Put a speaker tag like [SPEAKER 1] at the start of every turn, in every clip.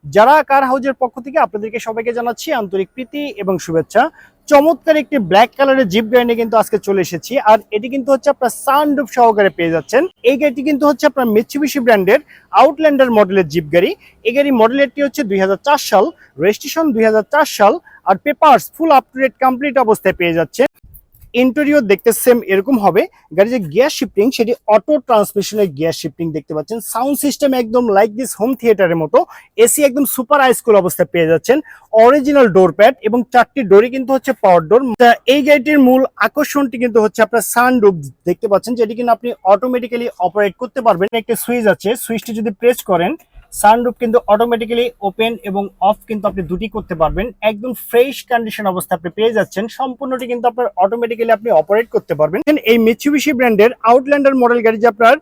[SPEAKER 1] যারা কার হাউজের পক্ষ থেকে আপনাদেরকে সবাইকে জানাচ্ছি আন্তরিক প্রীতি এবং শুভেচ্ছা। চমৎকার একটি ব্ল্যাক কালারের জিপ গাড়ি নিয়ে কিন্তু আজকে চলে এসেছি, আর এটি কিন্তু হচ্ছে আপনার সানরুফ সহকারে পেয়ে যাচ্ছেন। এই গাড়িটি কিন্তু হচ্ছে আপনার মিৎসুবিশি ব্র্যান্ডের আউটল্যান্ডার মডেলের জিপ গাড়ি। এই গাড়ি মডেলেরটি হচ্ছে 2004 সাল, রেজিস্ট্রেশন 2004 সাল, আর papers full up to date complete অবস্থায় পেয়ে যাচ্ছে। ইন্টেরিয়র দেখতে সেম এরকম হবে। গাড়ির যে গিয়ার শিফটিং সেটি অটো ট্রান্সমিশনের গিয়ার শিফটিং দেখতে পাচ্ছেন। সাউন্ড সিস্টেম একদম লাইক দিস হোম থিয়েটারের মতো। এসি একদম সুপার হাইস্কুল অবস্থায় পেয়ে যাচ্ছেন। অরিজিনাল ডোর প্যাড এবং 4টি ডোরই কিন্তু হচ্ছে পাওয়ার ডোর। এই গাড়িটির মূল আকর্ষণটি কিন্তু হচ্ছে আপনার সানরুফ দেখতে পাচ্ছেন, যেটি কিন্তু আপনি অটোমেটিক্যালি অপারেট করতে পারবেন। একটা সুইচ আছে, সুইচটি যদি প্রেস করেন সানরুফ কিন্তু অটোমেটিক্যালি ওপেন এবং অফ কিন্তু আপনি দুটি করতে পারবেন। একদম ফ্রেশ কন্ডিশন অবস্থা আপনি পেয়ে যাচ্ছেন। সম্পূর্ণটি কিন্তু আপনার অটোমেটিক্যালি আপনি অপারেট করতে পারবেন। এই মিৎসুবিশি ব্র্যান্ডের আউটল্যান্ডার মডেল গাড়ি যে আপনার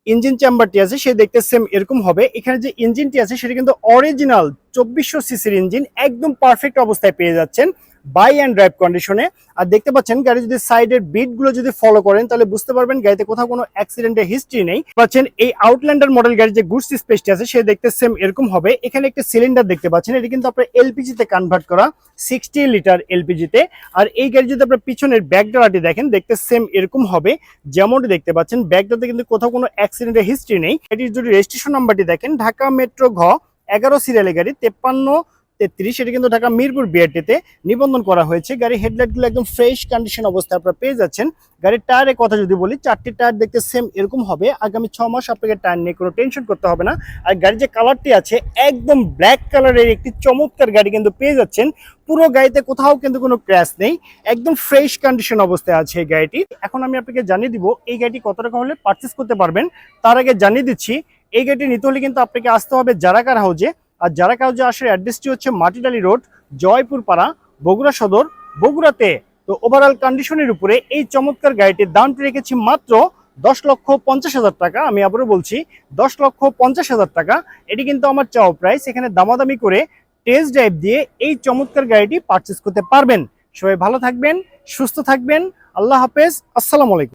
[SPEAKER 1] ইঞ্জিন চেম্বারটি আছে সে দেখতে সেম এরকম হবে। এখানে যে ইঞ্জিনটি আছে সেটা কিন্তু অরিজিনাল 2400 সিসির ইঞ্জিন, একদম পারফেক্ট অবস্থায় পেয়ে যাচ্ছেন বাই অ্যান্ড ড্রাইভ কন্ডিশনে। আর দেখতে পাচ্ছেন গাড়ি যদি সাইডের বিট গুলো যদি ফলো করেন তাহলে বুঝতে পারবেন গাড়িতে কোথাও কোনো অ্যাক্সিডেন্টের হিস্ট্রি নেই। পাচ্ছেন এই আউটল্যান্ডার মডেল গাড়ির যে গুডস স্পেসটি আছে সে দেখতে সেম এরকম হবে। এখানে একটা সিলিন্ডার দেখতে পাচ্ছেন, এটি কিন্তু আপনার এলপিজি তে কনভার্ট করা 60 লিটার এলপিজি তে। আর এই গাড়ি যদি আপনার পিছনের ব্যাকডালাটি দেখেন দেখতে সেম এরকম হবে যেমনটি দেখতে পাচ্ছেন। ব্যাকডালাতে কিন্তু কোথাও কোনো অ্যাক্সিডেন্টের হিস্ট্রি নেই। এটির যদি রেজিস্ট্রেশন নাম্বারটি দেখেন ঢাকা মেট্রো ঘ 11 সিরিয়ালের গাড়ি 5333, সেটা কিন্তু ঢাকা মিরপুর বিআরটিতে নিবন্ধন করা হয়েছে। গাড়ির হেডলাইটগুলো একদম ফ্রেশ কন্ডিশন অবস্থায় আপনারা পেয়ে যাচ্ছেন। গাড়ির টায়ারের কথা যদি বলি 4টি টায়ার দেখতে সেম এরকম হবে। আগামী 6 মাস আপনাকে টায়ার নিয়ে কোনো টেনশন করতে হবে না। আর গাড়ির যে কালারটি আছে একদম ব্ল্যাক কালারের একটি চমৎকার গাড়ি কিন্তু পেয়ে যাচ্ছেন। পুরো গাড়িতে কোথাও কিন্তু কোনো ক্র্যাশ নেই, একদম ফ্রেশ কন্ডিশন অবস্থায় আছে এই গাড়িটি। এখন আমি আপনাকে জানিয়ে দিব এই গাড়িটি কত টাকা হলে পারচেস করতে পারবেন। তার আগে জানিয়ে দিচ্ছি এই গাড়িটি নিতে হলে কিন্তু আপনাকে আসতে হবে যারা কার হাউজে। আর যারা কাউজে আসার অ্যাড্রেসটি হচ্ছে মাটিডালি রোড, জয়পুর পাড়া, বগুড়া সদর, বগুড়াতে। তো ওভারঅল কন্ডিশনের উপরে এই চমৎকার গাড়িটির দামটি রেখেছি মাত্র 10,50,000 টাকা। আমি আবারও বলছি 10,50,000 টাকা। এটি কিন্তু আমার চাওয়া প্রাইস। এখানে দামাদামি করে টেস্ট ড্রাইভ দিয়ে এই চমৎকার গাড়িটি পারচেস করতে পারবেন। সবাই ভালো থাকবেন, সুস্থ থাকবেন। আল্লাহ হাফেজ, আসসালামু আলাইকুম।